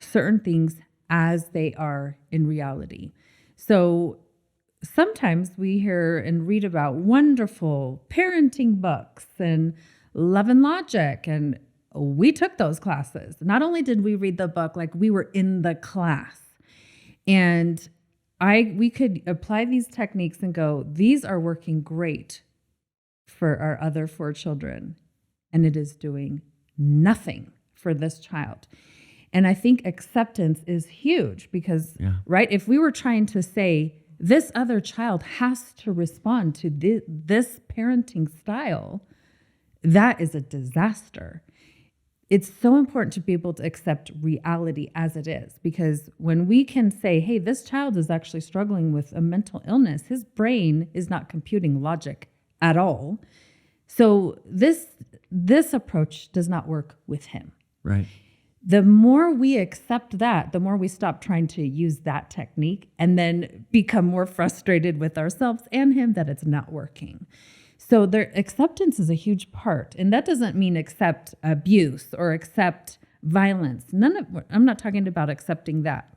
certain things as they are in reality. So sometimes we hear and read about wonderful parenting books and Love and Logic, and we took those classes. Not only did we read the book, like, we were in the class, and we could apply these techniques and go, these are working great for our other 4 children, and it is doing nothing for this child. And I think acceptance is huge, because, right, if we were trying to say, this other child has to respond to this parenting style, that is a disaster. It's so important to be able to accept reality as it is, because when we can say, hey, this child is actually struggling with a mental illness, his brain is not computing logic at all. So this approach does not work with him. Right. The more we accept that, the more we stop trying to use that technique and then become more frustrated with ourselves and him that it's not working. So their acceptance is a huge part. And that doesn't mean accept abuse or accept violence. I'm not talking about accepting that.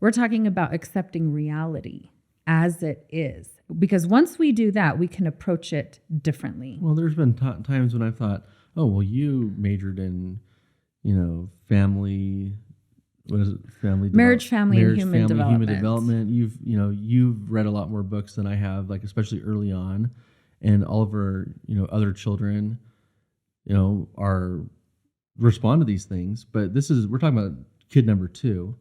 We're talking about accepting reality as it is. Because once we do that, we can approach it differently. Well, there's been times when I thought, oh, well, you majored in, family, what is it? Marriage, family, and human development. Human development. You've read a lot more books than I have, like, especially early on. And all of our, other children, are respond to these things. But we're talking about kid number 2.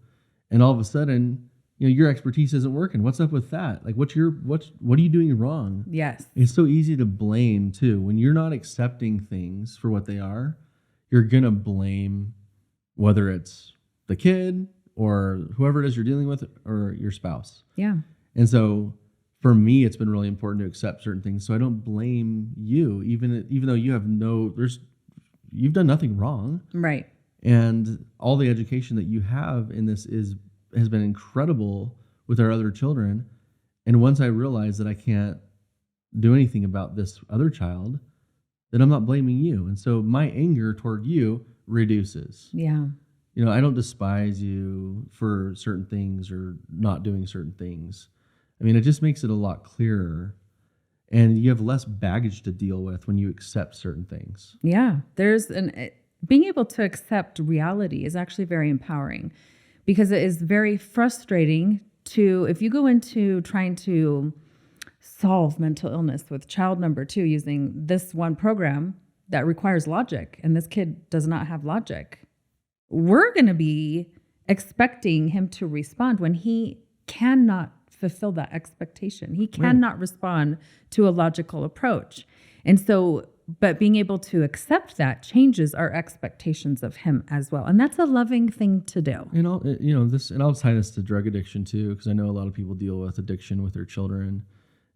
And all of a sudden, your expertise isn't working. What's up with that? Like, what are you doing wrong? Yes. It's so easy to blame too. When you're not accepting things for what they are, you're going to blame whether it's the kid or whoever it is you're dealing with or your spouse. Yeah. And so for me, it's been really important to accept certain things. So I don't blame you, even though you have you've done nothing wrong. Right. And all the education that you have in this has been incredible with our other children. And once I realized that I can't do anything about this other child, then I'm not blaming you. And so my anger toward you reduces. Yeah. I don't despise you for certain things or not doing certain things. I mean, it just makes it a lot clearer. And you have less baggage to deal with when you accept certain things. Yeah. Being able to accept reality is actually very empowering, because it is very frustrating if you go into trying to solve mental illness with child number 2 using this one program that requires logic, and this kid does not have logic. We're going to be expecting him to respond when he cannot fulfill that expectation. He cannot respond to a logical approach. And so, but being able to accept that changes our expectations of him as well. And that's a loving thing to do. And I'll tie this to drug addiction too, because I know a lot of people deal with addiction with their children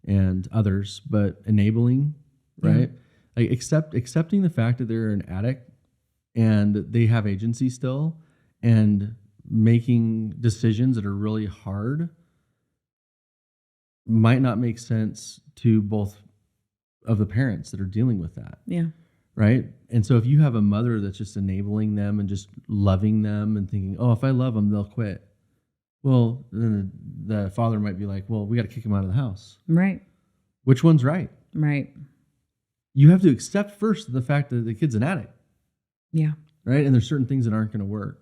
and others, but enabling, right? Like accepting the fact that they're an addict and they have agency still, and making decisions that are really hard might not make sense to both of the parents that are dealing with that. Yeah. Right. And so if you have a mother that's just enabling them and just loving them and thinking, oh, if I love them, they'll quit. Well, then the father might be like, well, we got to kick him out of the house. Right. Which one's right? Right. You have to accept first the fact that the kid's an addict. Yeah. Right. And there's certain things that aren't going to work.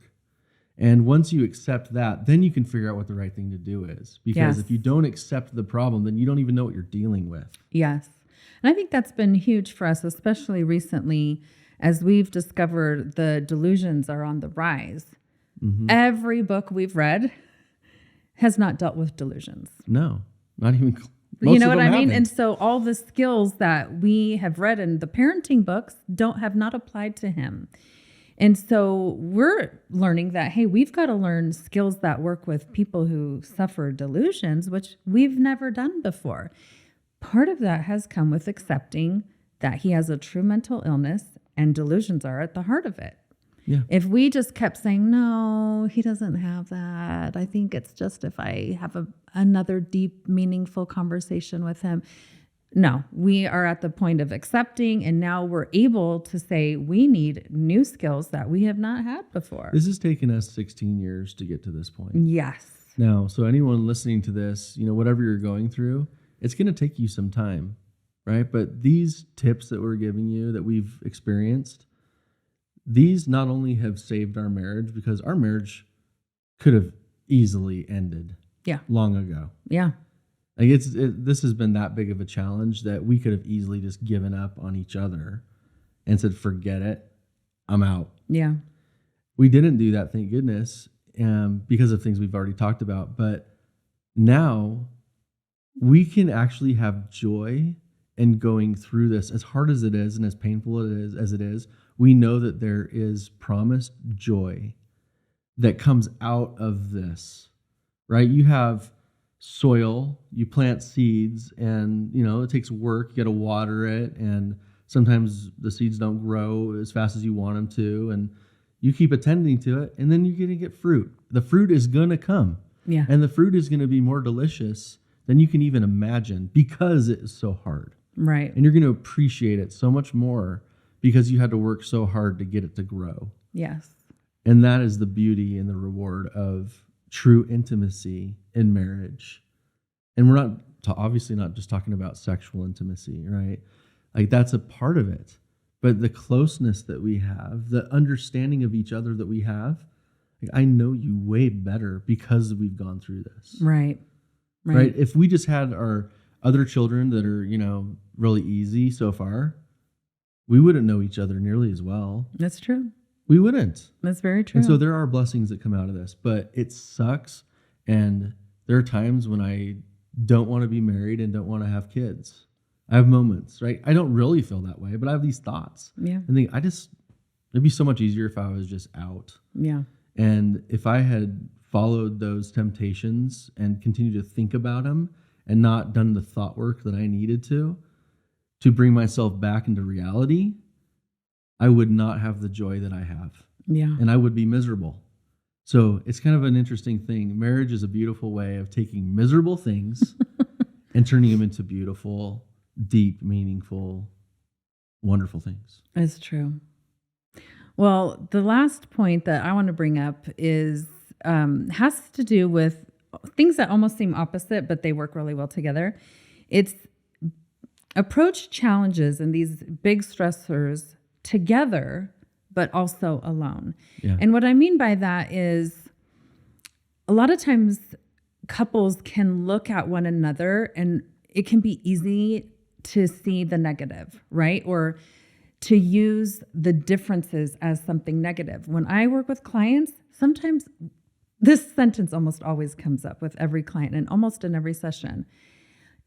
And once you accept that, then you can figure out what the right thing to do is. Because if you don't accept the problem, then you don't even know what you're dealing with. Yes. And I think that's been huge for us, especially recently, as we've discovered the delusions are on the rise. Mm-hmm. Every book we've read has not dealt with delusions. No, not even close. You know what I mean? And so all the skills that we have read in the parenting books have not applied to him. And so we're learning that, hey, we've got to learn skills that work with people who suffer delusions, which we've never done before. Part of that has come with accepting that he has a true mental illness and delusions are at the heart of it. Yeah. If we just kept saying, no, he doesn't have that. I think it's just if I have another deep, meaningful conversation with him. No, we are at the point of accepting, and now we're able to say we need new skills that we have not had before. This has taken us 16 years to get to this point. Yes. Now, so anyone listening to this, whatever you're going through, it's going to take you some time, right? But these tips that we're giving you that we've experienced, these not only have saved our marriage, because our marriage could have easily ended long ago. Yeah. Like this has been that big of a challenge that we could have easily just given up on each other and said, forget it, I'm out. Yeah. We didn't do that, thank goodness, because of things we've already talked about. But now we can actually have joy in going through this, as hard as it is and as painful as it is. We know that there is promised joy that comes out of this, right? You have soil, you plant seeds, and it takes work. You got to water it, and sometimes the seeds don't grow as fast as you want them to, and you keep attending to it, and then you're going to get fruit. The fruit is going to come, and the fruit is going to be more delicious than you can even imagine because it is so hard. Right. And you're going to appreciate it so much more because you had to work so hard to get it to grow. Yes. And that is the beauty and the reward of true intimacy in marriage. And we're obviously not just talking about sexual intimacy, right? Like that's a part of it. But the closeness that we have, the understanding of each other that we have, like I know you way better because we've gone through this. Right. Right. If we just had our other children that are, really easy so far, we wouldn't know each other nearly as well. That's true. We wouldn't. That's very true. And so there are blessings that come out of this, but it sucks. And there are times when I don't want to be married and don't want to have kids. I have moments, right? I don't really feel that way, but I have these thoughts. Yeah. And think, It'd be so much easier if I was just out. Yeah. And if I had followed those temptations and continued to think about them and not done the thought work that I needed to bring myself back into reality, I would not have the joy that I have. Yeah. And I would be miserable. So it's kind of an interesting thing. Marriage is a beautiful way of taking miserable things and turning them into beautiful, deep, meaningful, wonderful things. It's true. Well, the last point that I want to bring up is has to do with things that almost seem opposite, but they work really well together. It's approach challenges and these big stressors together, but also alone. Yeah. And what I mean by that is a lot of times couples can look at one another and it can be easy to see the negative, right? Or to use the differences as something negative. When I work with clients, sometimes this sentence almost always comes up with every client and almost in every session.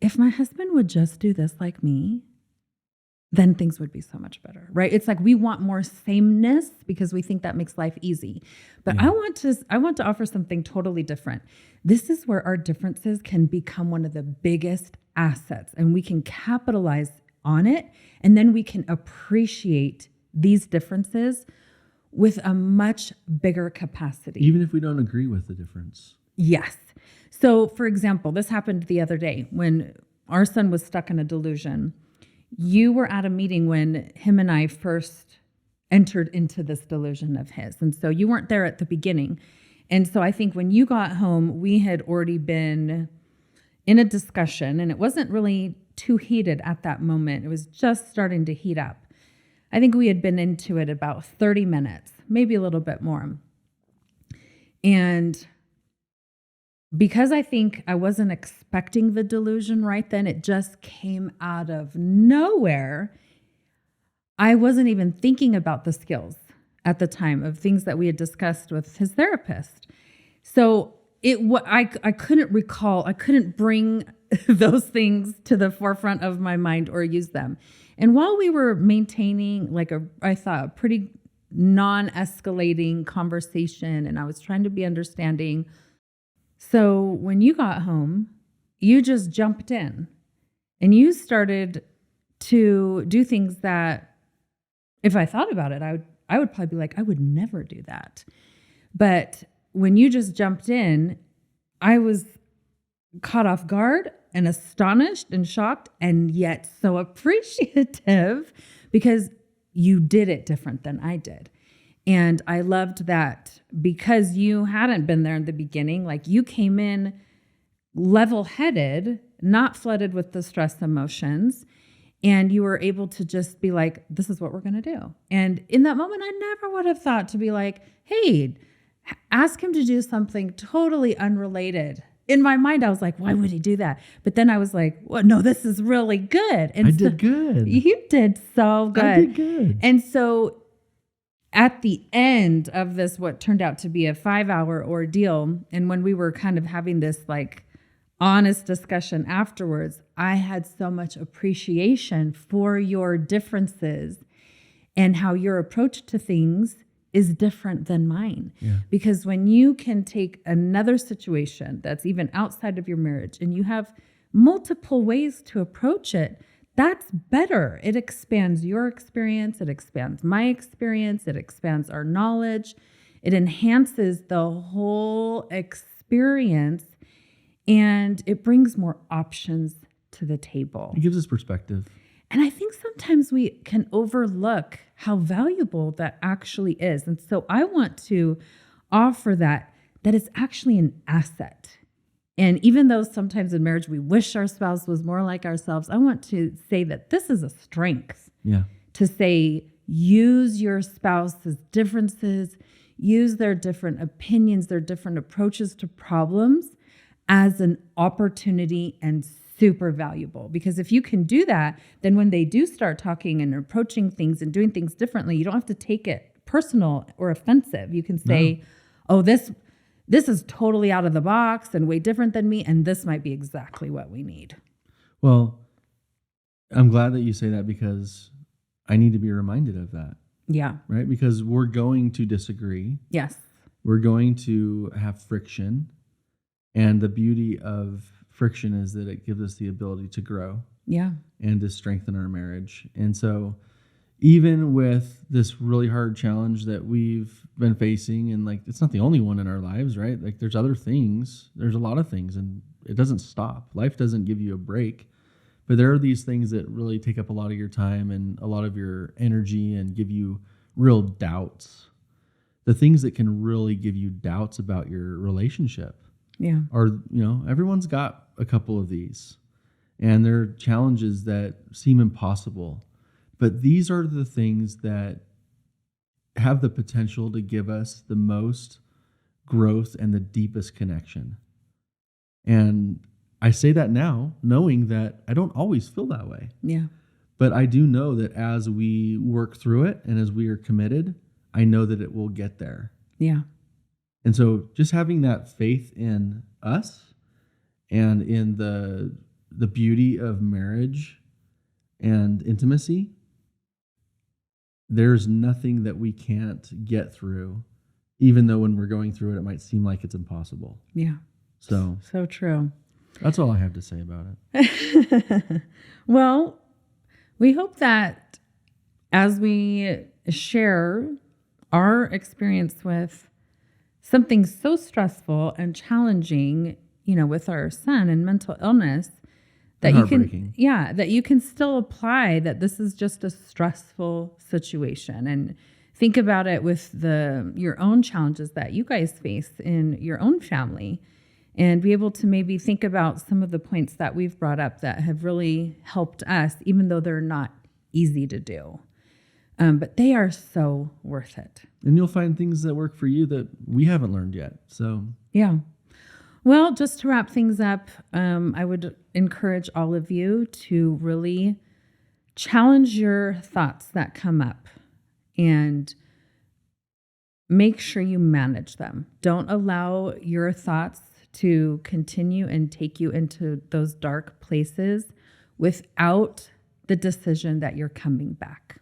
If my husband would just do this like me, then things would be so much better, right? It's like we want more sameness because we think that makes life easy. But Yeah. I want to offer something totally different. This is where our differences can become one of the biggest assets, and we can capitalize on it, and then we can appreciate these differences with a much bigger capacity. Even if we don't agree with the difference. Yes. So, for example, this happened the other day when our son was stuck in a delusion. You were at a meeting when him and I first entered into this delusion of his. And so you weren't there at the beginning. And so I think when you got home, we had already been in a discussion, and it wasn't really too heated at that moment. It was just starting to heat up. I think we had been into it about 30 minutes, maybe a little bit more. And because I think I wasn't expecting the delusion right then, it just came out of nowhere. I wasn't even thinking about the skills at the time of things that we had discussed with his therapist. So I couldn't recall, I couldn't bring those things to the forefront of my mind or use them. And while we were maintaining I thought a pretty non-escalating conversation, and I was trying to be understanding. So when you got home, you just jumped in and you started to do things that, if I thought about it, I would probably be like, I would never do that. But when you just jumped in, I was caught off guard and astonished and shocked, and yet so appreciative because you did it different than I did. And I loved that because you hadn't been there in the beginning, like you came in level-headed, not flooded with the stress emotions, and you were able to just be like, this is what we're going to do. And in that moment, I never would have thought to be like, hey, ask him to do something totally unrelated. In my mind, I was like, why would he do that? But then I was like, well, no, this is really good. And I did good. You did so good. I did good. And so at the end of this, what turned out to be a 5-hour ordeal, and when we were kind of having this like honest discussion afterwards, I had so much appreciation for your differences and how your approach to things is different than mine. Yeah. Because when you can take another situation that's even outside of your marriage and you have multiple ways to approach it, that's better. It expands your experience. It expands my experience. It expands our knowledge. It enhances the whole experience, and it brings more options to the table. It gives us perspective. And I think sometimes we can overlook how valuable that actually is. And so I want to offer that it's actually an asset. And even though sometimes in marriage we wish our spouse was more like ourselves, I want to say that this is a strength. Yeah. To say, use your spouse's differences, use their different opinions, their different approaches to problems as an opportunity and super valuable. Because if you can do that, then when they do start talking and approaching things and doing things differently, you don't have to take it personal or offensive. You can say, oh, this is totally out of the box and way different than me, and this might be exactly what we need. Well, I'm glad that you say that because I need to be reminded of that. Yeah. right? Because we're going to disagree. Yes. We're going to have friction. And the beauty of friction is that it gives us the ability to grow Yeah. and to strengthen our marriage. And so even with this really hard challenge that we've been facing, and like it's not the only one in our lives, right? Like there's other things, there's a lot of things, and it doesn't stop. Life doesn't give you a break. But there are these things that really take up a lot of your time and a lot of your energy and give you real doubts. The things that can really give you doubts about your relationship Yeah. are, everyone's got a couple of these. And they're challenges that seem impossible. But these are the things that have the potential to give us the most growth and the deepest connection. And I say that now, knowing that I don't always feel that way. Yeah. But I do know that as we work through it and as we are committed, I know that it will get there. Yeah. And so just having that faith in us and in the beauty of marriage and intimacy, there's nothing that we can't get through, even though when we're going through it, it might seem like it's impossible. Yeah. So true. that's all I have to say about it. Well, we hope that as we share our experience with something so stressful and challenging, with our son and mental illness, that you can still apply that this is just a stressful situation, and think about it with your own challenges that you guys face in your own family, and be able to maybe think about some of the points that we've brought up that have really helped us, even though they're not easy to do. But they are so worth it. And you'll find things that work for you that we haven't learned yet. So yeah. Well, just to wrap things up, I would encourage all of you to really challenge your thoughts that come up and make sure you manage them. Don't allow your thoughts to continue and take you into those dark places without the decision that you're coming back.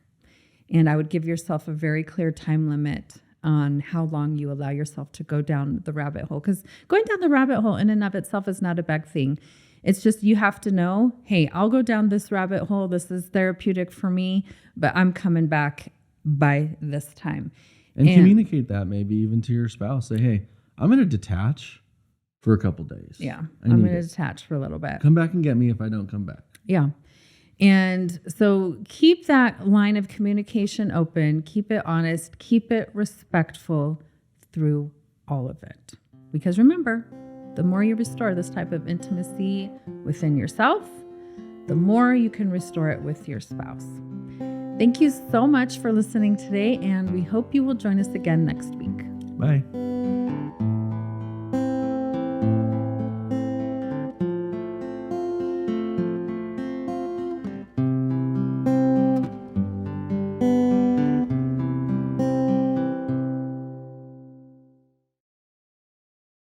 And I would give yourself a very clear time limit on how long you allow yourself to go down the rabbit hole. Because going down the rabbit hole in and of itself is not a bad thing. It's just you have to know, hey, I'll go down this rabbit hole. This is therapeutic for me, but I'm coming back by this time. And communicate that maybe even to your spouse. Say, hey, I'm going to detach for a couple days. Yeah, I'm going to detach for a little bit. Come back and get me if I don't come back. Yeah. And so keep that line of communication open, keep it honest, keep it respectful through all of it. Because remember, the more you restore this type of intimacy within yourself, the more you can restore it with your spouse. Thank you so much for listening today, and we hope you will join us again next week. Bye.